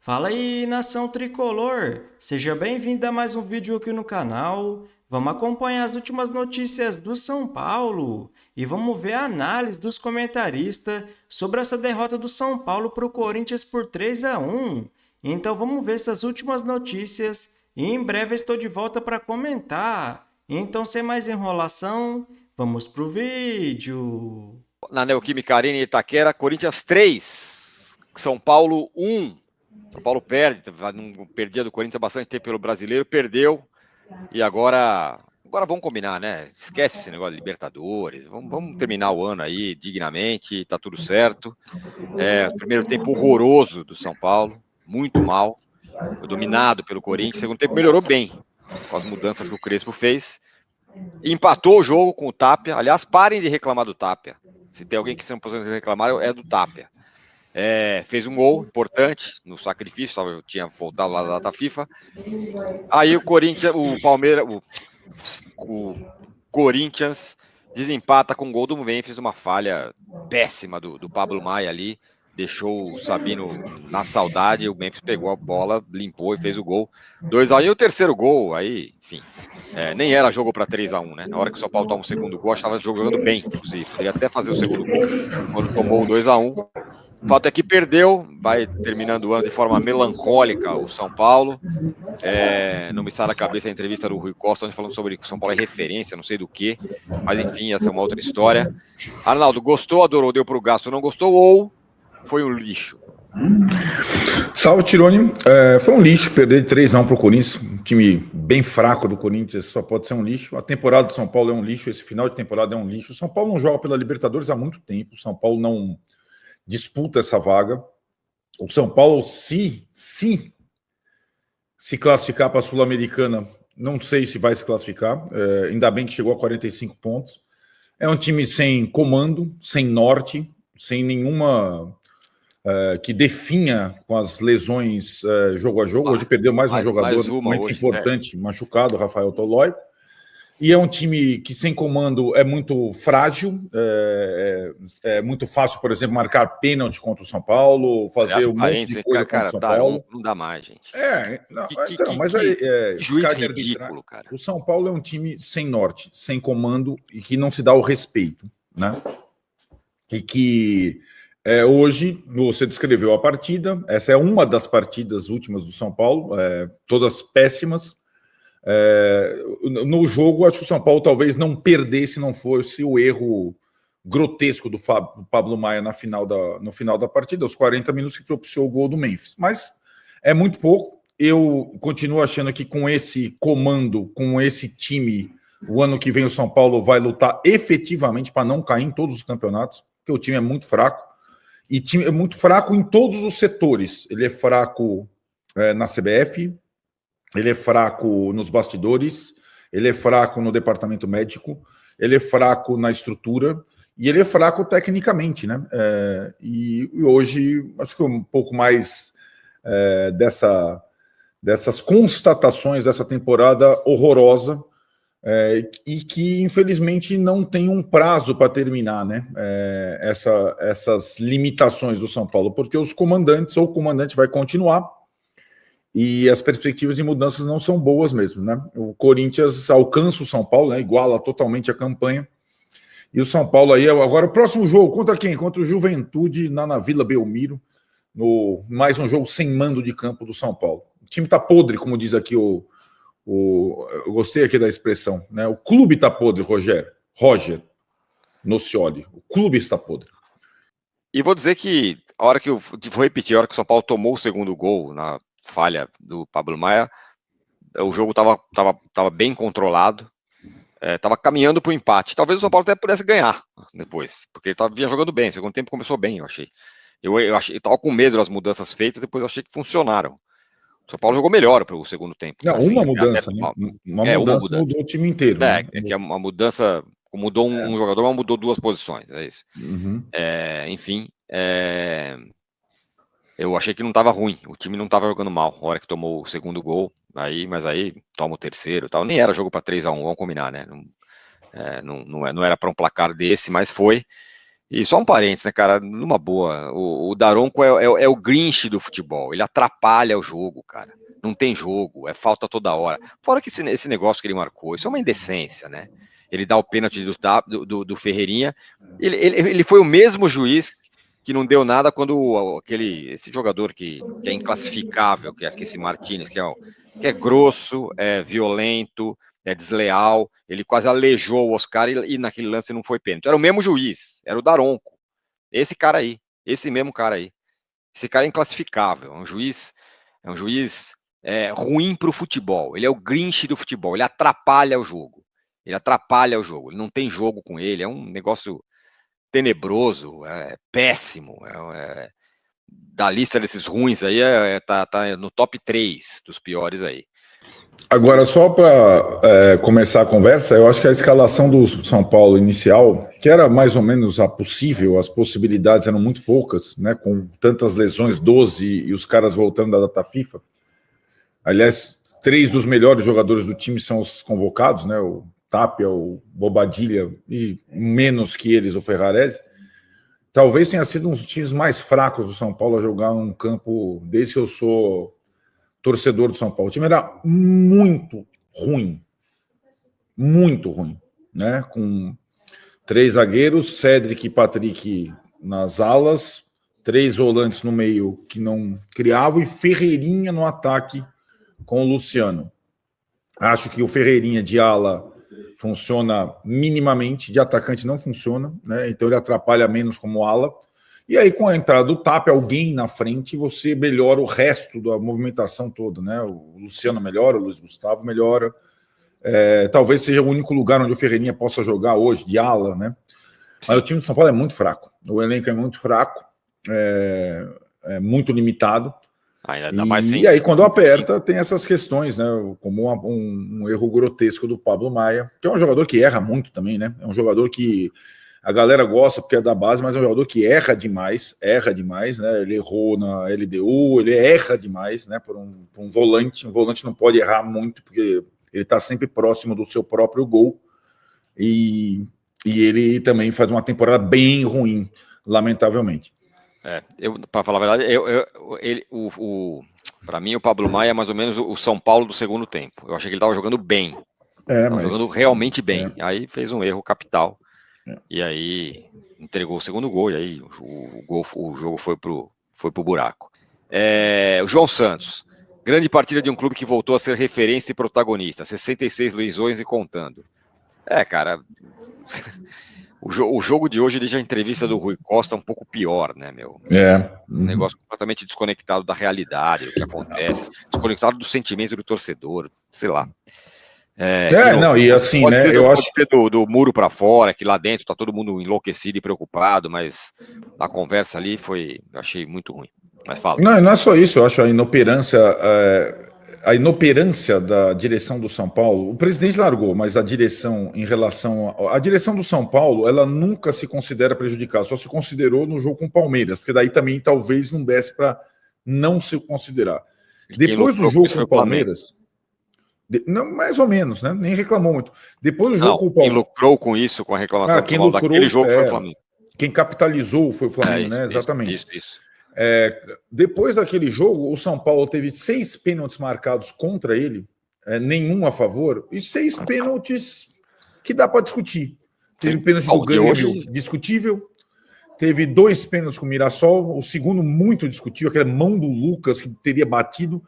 Fala aí, nação tricolor! Seja bem-vindo a mais um vídeo aqui no canal. Vamos acompanhar as últimas notícias do São Paulo e vamos ver a análise dos comentaristas sobre essa derrota do São Paulo para o Corinthians por 3-1. Então vamos ver essas últimas notícias e em breve estou de volta para comentar. Então, sem mais enrolação, vamos pro vídeo. Na Neoquímica Arena em Itaquera, Corinthians 3, São Paulo 1. São Paulo perde, não perdia do Corinthians há bastante tempo pelo Brasileiro, perdeu. E agora vamos combinar, né? Esquece esse negócio de Libertadores. Vamos terminar o ano aí dignamente, tá tudo certo. Primeiro tempo horroroso do São Paulo, muito mal. Foi dominado pelo Corinthians. Segundo tempo melhorou bem com as mudanças que o Crespo fez. Empatou o jogo com o Tapia. Aliás, parem de reclamar do Tapia. Se tem alguém que se não pode reclamar, é do Tapia. Fez um gol importante no sacrifício, eu tinha voltado lá da data FIFA. Aí o Corinthians, o Corinthians desempata com o gol do Memphis, uma falha péssima do Pablo Maia ali. Deixou o Sabino na saudade, o Memphis pegou a bola, limpou e fez o gol. 2-1. E o terceiro gol, aí, enfim, nem era jogo para 3-1, né? Na hora que o São Paulo toma o segundo gol, estava jogando bem, inclusive. Poderia até fazer o segundo gol quando tomou o 2-1. O fato é que perdeu, vai terminando o ano de forma melancólica o São Paulo. Não me sai da cabeça a entrevista do Rui Costa, onde falando sobre que o São Paulo é referência, não sei do que, mas enfim, essa é uma outra história. Arnaldo, gostou, adorou, deu pro gasto, não gostou ou foi um lixo? Salve, Tirone. Foi um lixo perder de 3-1 para o Corinthians, um time bem fraco do Corinthians, só pode ser um lixo. A temporada do São Paulo é um lixo, esse final de temporada é um lixo. O São Paulo não joga pela Libertadores há muito tempo, o São Paulo não disputa essa vaga. O São Paulo, se classificar para a Sul-Americana, não sei se vai se classificar, ainda bem que chegou a 45 pontos. É um time sem comando, sem norte, sem nenhuma... que definha com as lesões jogo a jogo. Hoje perdeu mais um jogador muito hoje, importante, machucado, Rafael Tolói. E é um time que, sem comando, é muito frágil. É muito fácil, por exemplo, marcar pênalti contra o São Paulo, fazer um monte de coisa contra o São Paulo. Não dá mais, gente. Juiz ridículo, cara. O São Paulo é um time sem norte, sem comando e que não se dá o respeito, né? E que... hoje, você descreveu a partida, essa é uma das partidas últimas do São Paulo, todas péssimas. No jogo, acho que o São Paulo talvez não perdesse, não fosse o erro grotesco do Pablo Maia no final da partida, aos 40 minutos que propiciou o gol do Memphis. Mas é muito pouco. Eu continuo achando que com esse comando, com esse time, o ano que vem o São Paulo vai lutar efetivamente para não cair em todos os campeonatos, porque o time é muito fraco. E time é muito fraco em todos os setores. Ele é fraco na CBF, ele é fraco nos bastidores, ele é fraco no departamento médico, ele é fraco na estrutura e ele é fraco tecnicamente, né? E hoje, acho que um pouco mais dessas constatações dessa temporada horrorosa, e que infelizmente não tem um prazo para terminar, né? Essas limitações do São Paulo, porque os comandantes ou o comandante vai continuar e as perspectivas de mudanças não são boas mesmo, né? O Corinthians alcança o São Paulo, né? Iguala totalmente a campanha, e o São Paulo aí agora o próximo jogo contra quem? Contra o Juventude na Vila Belmiro, mais um jogo sem mando de campo do São Paulo. O time tá podre, como diz aqui eu gostei aqui da expressão, né? O clube está podre, Roger Nocioli. O clube está podre. E vou dizer que a hora que vou repetir, a hora que o São Paulo tomou o segundo gol na falha do Pablo Maia, o jogo estava bem controlado, estava caminhando para o empate. Talvez o São Paulo até pudesse ganhar depois, porque ele vinha jogando bem. O segundo tempo começou bem, eu achei. Eu estava com medo das mudanças feitas, depois eu achei que funcionaram. O São Paulo jogou melhor para o segundo tempo. Não, assim, uma mudança, né? Uma mudança mudou o time inteiro. Né? Que é uma mudança, mudou um jogador, mas mudou duas posições, é isso. Uhum. Enfim, eu achei que não estava ruim, o time não estava jogando mal, a hora que tomou o segundo gol, mas aí toma o terceiro e tal. Nem era jogo para 3-1, vamos combinar, né? Não era para um placar desse, mas foi. E só um parênteses, né, cara? Numa boa, o Daronco é o Grinch do futebol. Ele atrapalha o jogo, cara. Não tem jogo, é falta toda hora. Fora que esse negócio que ele marcou, isso é uma indecência, né? Ele dá o pênalti do Ferreirinha. Ele foi o mesmo juiz que não deu nada quando esse jogador que é inclassificável, que é esse Martínez, que é grosso, é violento, é desleal, ele quase aleijou o Oscar e naquele lance não foi pênalti. Era o mesmo juiz, era o Daronco. Esse cara aí, esse mesmo cara aí. Esse cara é inclassificável, é um juiz ruim para o futebol. Ele é o Grinch do futebol, ele atrapalha o jogo. Ele não tem jogo com ele, é um negócio tenebroso, péssimo. Da lista desses ruins aí, tá no top 3 dos piores aí. Agora, só para começar a conversa, eu acho que a escalação do São Paulo inicial, que era mais ou menos a possível, as possibilidades eram muito poucas, né, com tantas lesões, 12, e os caras voltando da data FIFA. Aliás, 3 dos melhores jogadores do time são os convocados, né, o Tapia, o Bobadilha e menos que eles, o Ferrarese. Talvez tenha sido um dos times mais fracos do São Paulo a jogar um campo desde que eu sou torcedor do São Paulo. O time era muito ruim, né? Com 3 zagueiros, Cédric e Patrick nas alas, 3 volantes no meio que não criavam e Ferreirinha no ataque com o Luciano. Acho que o Ferreirinha de ala funciona minimamente, de atacante não funciona, né? Então ele atrapalha menos como ala. E aí, com a entrada do Tapia, alguém na frente, você melhora o resto da movimentação toda, né? O Luciano melhora, o Luiz Gustavo melhora. Talvez seja o único lugar onde o Ferreirinha possa jogar hoje, de ala, né? Mas o time de São Paulo é muito fraco. O elenco é muito fraco, é muito limitado. Ainda mais e aí, quando aperta, tem essas questões, né? Como um erro grotesco do Pablo Maia, que é um jogador que erra muito também, né? É um jogador que a galera gosta porque é da base, mas é um jogador que erra demais, né? Ele errou na LDU, ele erra demais, né? Por um volante. Um volante não pode errar muito, porque ele está sempre próximo do seu próprio gol. E ele também faz uma temporada bem ruim, lamentavelmente. Para falar a verdade, para mim o Pablo Maia é mais ou menos o São Paulo do segundo tempo. Eu achei que ele estava jogando bem, jogando realmente bem. Aí fez um erro capital e aí entregou o segundo gol e aí o jogo foi pro buraco. O João Santos, grande partida de um clube que voltou a ser referência e protagonista, 66 lesões e contando. Cara. O jogo de hoje deixa a entrevista do Rui Costa um pouco pior, né, meu? Um negócio completamente desconectado da realidade, do que acontece, desconectado do sentimento do torcedor, sei lá. E assim, né? Eu acho que do muro para fora, que lá dentro tá todo mundo enlouquecido e preocupado, mas a conversa ali eu achei muito ruim. Mas fala. Não é só isso, eu acho a inoperância da direção do São Paulo. O presidente largou, mas a direção a direção do São Paulo, ela nunca se considera prejudicada, só se considerou no jogo com o Palmeiras, porque daí também talvez não desse para não se considear. Depois do jogo com o Palmeiras, não, mais ou menos, né? Nem reclamou muito. Depois do jogo com o Palmeiras, quem lucrou com isso, com a reclamação do Paulo, daquele jogo foi o Flamengo. Quem capitalizou foi o Flamengo, né? Exatamente. Isso. Depois daquele jogo, o São Paulo teve 6 pênaltis marcados contra ele, nenhum a favor, e 6 pênaltis que dá para discutir. Teve pênalti do Grêmio discutível, teve 2 pênaltis com o Mirassol, o segundo muito discutível, aquela mão do Lucas que teria batido,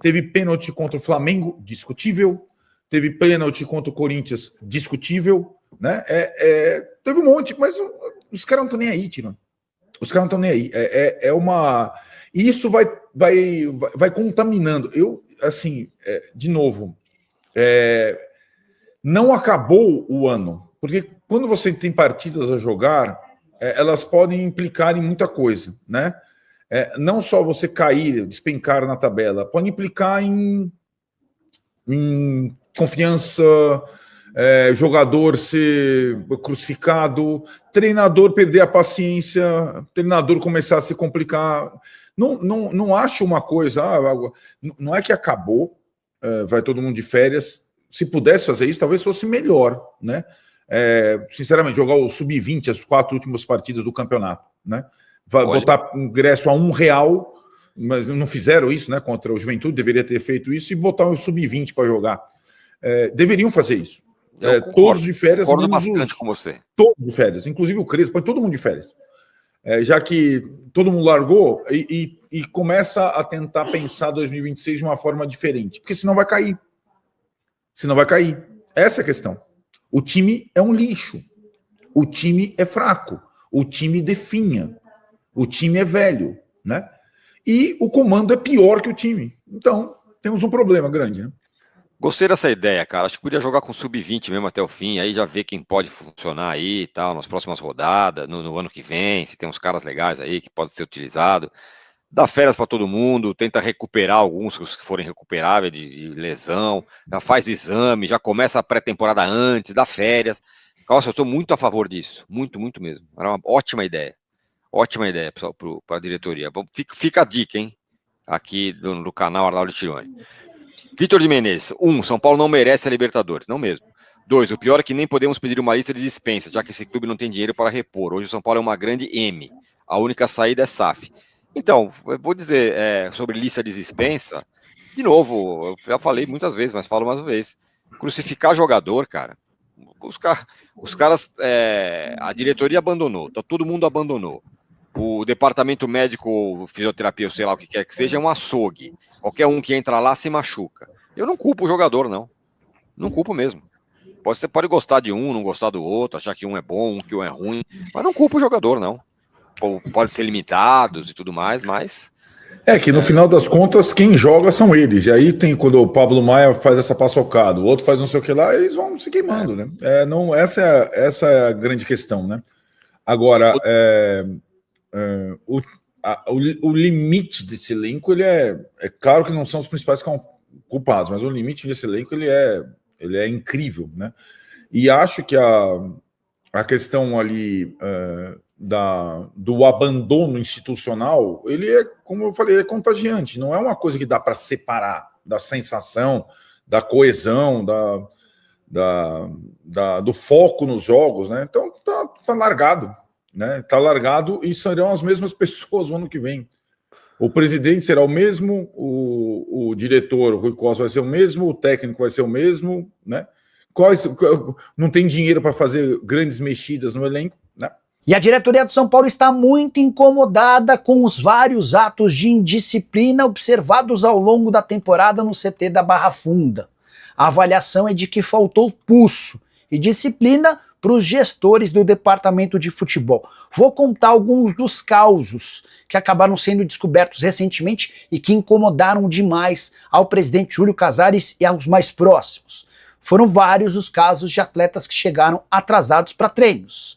teve pênalti contra o Flamengo, discutível, teve pênalti contra o Corinthians, discutível, né? Teve um monte, mas os caras não estão nem aí, Tino. Os caras não estão nem aí. Isso vai contaminando. De novo, não acabou o ano. Porque quando você tem partidas a jogar, elas podem implicar em muita coisa, né? Não só você cair, despencar na tabela, pode implicar em confiança, jogador ser crucificado, treinador perder a paciência, treinador começar a se complicar. Não acho uma coisa, não é que acabou, vai todo mundo de férias. Se pudesse fazer isso, talvez fosse melhor, né? sinceramente, jogar o Sub-20, as 4 últimas partidas do campeonato, né? Botar ingresso a R$1, mas não fizeram isso, né? Contra o Juventude, deveria ter feito isso, e botar o Sub-20 para jogar. Deveriam fazer isso. Todos de férias, concordo bastante com você. Todos de férias, inclusive o Crespo, põe todo mundo de férias. Já que todo mundo largou e começa a tentar pensar 2026 de uma forma diferente, porque senão vai cair. Essa é a questão. O time é um lixo. O time é fraco. O time definha. O time é velho, né? E o comando é pior que o time. Então, temos um problema grande, né? Gostei dessa ideia, cara. Acho que podia jogar com Sub-20 mesmo até o fim. Aí já vê quem pode funcionar aí e tal, nas próximas rodadas, no ano que vem, se tem uns caras legais aí que podem ser utilizados. Dá férias para todo mundo, tenta recuperar alguns que forem recuperáveis de lesão, já faz exame, já começa a pré-temporada antes, dá férias. Nossa, eu estou muito a favor disso. Muito, muito mesmo. Era uma ótima ideia. Ótima ideia, pessoal, para a diretoria. Fica a dica, hein? Aqui do canal Arnaldo Tironi. Vitor de Menezes. 1. São Paulo não merece a Libertadores. Não mesmo. 2. O pior é que nem podemos pedir uma lista de dispensa, já que esse clube não tem dinheiro para repor. Hoje o São Paulo é uma grande M. A única saída é SAF. Então, eu vou dizer sobre lista de dispensa, de novo, eu já falei muitas vezes, mas falo mais uma vez. Crucificar jogador, cara. Os caras, a diretoria abandonou, todo mundo abandonou. O departamento médico, fisioterapia, ou sei lá o que quer que seja, é um açougue. Qualquer um que entra lá se machuca. Eu não culpo o jogador, não. Não culpo mesmo. Você pode gostar de um, não gostar do outro, achar que um é bom, que um é ruim, mas não culpo o jogador, não. Pode ser limitados e tudo mais, mas... que no final das contas, quem joga são eles. E aí tem quando o Pablo Maia faz essa paçocada, o outro faz não sei o que lá, eles vão se queimando, né? Essa é a grande questão, né? Agora, o limite desse elenco, ele é claro que não são os principais culpados, mas o limite desse elenco, ele é incrível, né? E acho que a questão ali do abandono institucional, ele é, como eu falei, é contagiante. Não é uma coisa que dá para separar da sensação, da coesão, do foco nos jogos, né? Então tá largado, né? Tá largado e serão as mesmas pessoas no ano que vem. O presidente será o mesmo, o diretor, o Rui Costa, vai ser o mesmo, o técnico vai ser o mesmo, né? Não tem dinheiro para fazer grandes mexidas no elenco, né? E a diretoria do São Paulo está muito incomodada com os vários atos de indisciplina observados ao longo da temporada no CT da Barra Funda. A avaliação é de que faltou pulso e disciplina para os gestores do departamento de futebol. Vou contar alguns dos causos que acabaram sendo descobertos recentemente e que incomodaram demais ao presidente Júlio Casares e aos mais próximos. Foram vários os casos de atletas que chegaram atrasados para treinos.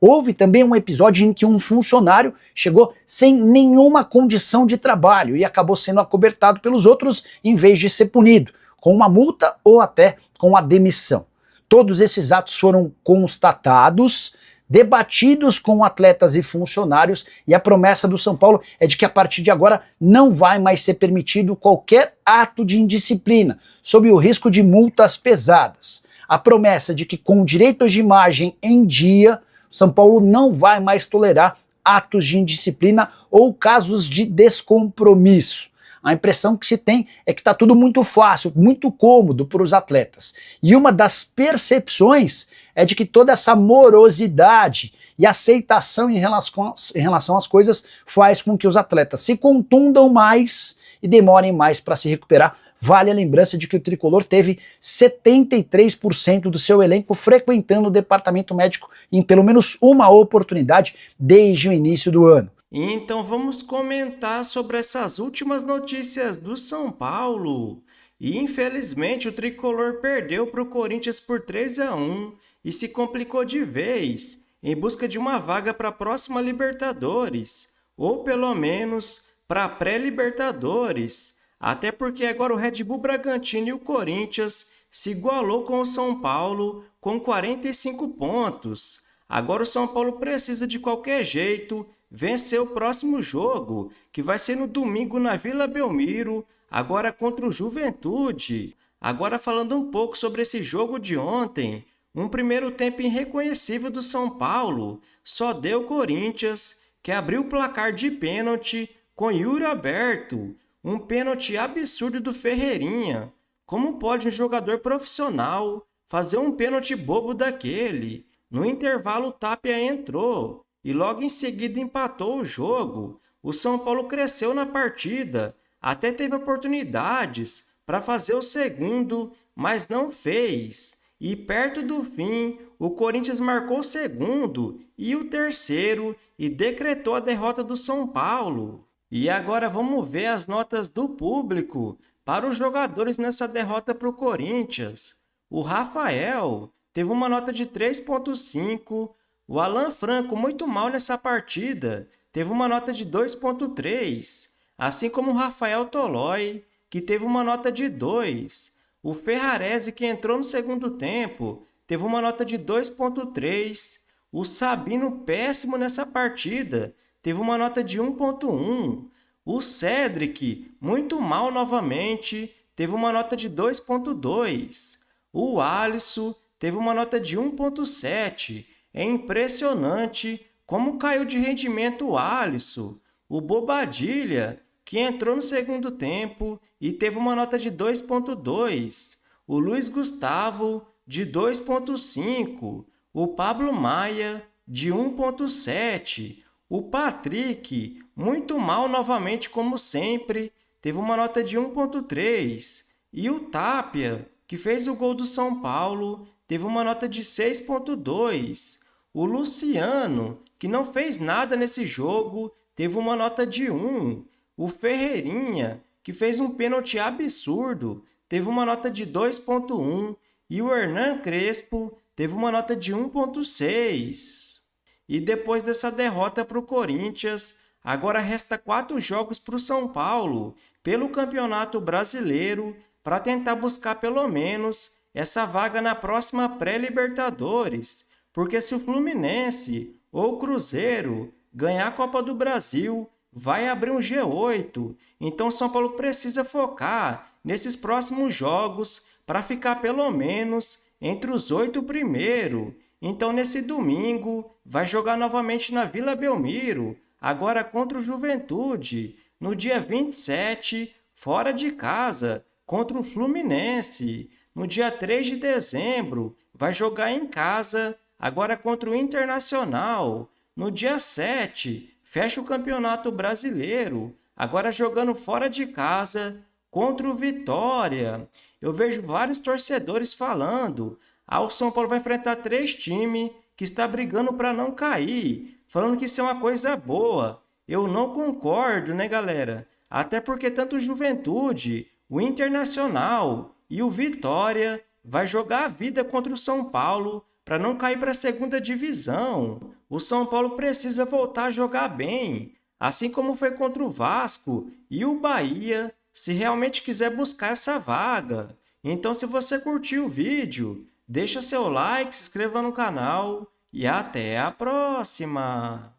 Houve também um episódio em que um funcionário chegou sem nenhuma condição de trabalho e acabou sendo acobertado pelos outros em vez de ser punido, com uma multa ou até com a demissão. Todos esses atos foram constatados, debatidos com atletas e funcionários, e a promessa do São Paulo é de que a partir de agora não vai mais ser permitido qualquer ato de indisciplina, sob o risco de multas pesadas. A promessa de que com direitos de imagem em dia, São Paulo não vai mais tolerar atos de indisciplina ou casos de descompromisso. A impressão que se tem é que está tudo muito fácil, muito cômodo para os atletas. E uma das percepções é de que toda essa morosidade e aceitação em relação às coisas faz com que os atletas se contundam mais e demorem mais para se recuperar. Vale a lembrança de que o Tricolor teve 73% do seu elenco frequentando o departamento médico em pelo menos uma oportunidade desde o início do ano. Então vamos comentar sobre essas últimas notícias do São Paulo. E infelizmente o Tricolor perdeu para o Corinthians por 3-1 e se complicou de vez em busca de uma vaga para a próxima Libertadores, ou pelo menos para a pré-Libertadores. Até porque agora o Red Bull Bragantino e o Corinthians se igualou com o São Paulo com 45 pontos. Agora o São Paulo precisa de qualquer jeito vencer o próximo jogo, que vai ser no domingo na Vila Belmiro, agora contra o Juventude. Agora falando um pouco sobre esse jogo de ontem, Um primeiro tempo irreconhecível do São Paulo só deu Corinthians, que abriu o placar de pênalti com Yuri aberto, um pênalti absurdo do Ferreirinha. Como pode um jogador profissional fazer um pênalti bobo daquele? No intervalo, o Tapia entrou e logo em seguida empatou o jogo. O São Paulo cresceu na partida, até teve oportunidades para fazer o segundo, mas não fez. E perto do fim, o Corinthians marcou o segundo e o terceiro e decretou a derrota do São Paulo. E agora vamos ver as notas do público para os jogadores nessa derrota para o Corinthians. O Rafael teve uma nota de 3,5. O Alan Franco, muito mal nessa partida, teve uma nota de 2,3. Assim como o Rafael Tolói, que teve uma nota de 2. O Ferrarese, que entrou no segundo tempo, teve uma nota de 2,3. O Sabino, péssimo nessa partida, teve uma nota de 1,1. O Cedric, muito mal novamente, teve uma nota de 2,2. O Alisson teve uma nota de 1,7. É impressionante como caiu de rendimento o Alisson. O Bobadilha, que entrou no segundo tempo e teve uma nota de 2,2. O Luiz Gustavo, de 2,5. O Pablo Maia, de 1,7. O Patrick, muito mal novamente como sempre, teve uma nota de 1,3. E o Tapia, que fez o gol do São Paulo, teve uma nota de 6,2. O Luciano, que não fez nada nesse jogo, teve uma nota de 1. O Ferreirinha, que fez um pênalti absurdo, teve uma nota de 2,1. E o Hernan Crespo teve uma nota de 1,6. E depois dessa derrota para o Corinthians, agora resta 4 jogos para o São Paulo pelo Campeonato Brasileiro para tentar buscar pelo menos essa vaga na próxima pré-Libertadores. Porque se o Fluminense ou o Cruzeiro ganhar a Copa do Brasil, vai abrir um G8. Então São Paulo precisa focar nesses próximos jogos para ficar pelo menos entre os 8 primeiros. Então nesse domingo vai jogar novamente na Vila Belmiro, agora contra o Juventude. No dia 27, fora de casa, contra o Fluminense. No dia 3 de dezembro, vai jogar em casa, agora contra o Internacional. No dia 7, fecha o Campeonato Brasileiro, agora jogando fora de casa contra o Vitória. Eu vejo vários torcedores falando: o São Paulo vai enfrentar 3 times que está brigando para não cair, falando que isso é uma coisa boa. Eu não concordo, né, galera? Até porque tanto o Juventude, o Internacional e o Vitória vai jogar a vida contra o São Paulo para não cair para a segunda divisão. O São Paulo precisa voltar a jogar bem, assim como foi contra o Vasco e o Bahia, se realmente quiser buscar essa vaga. Então, se você curtiu o vídeo, deixa seu like, se inscreva no canal e até a próxima!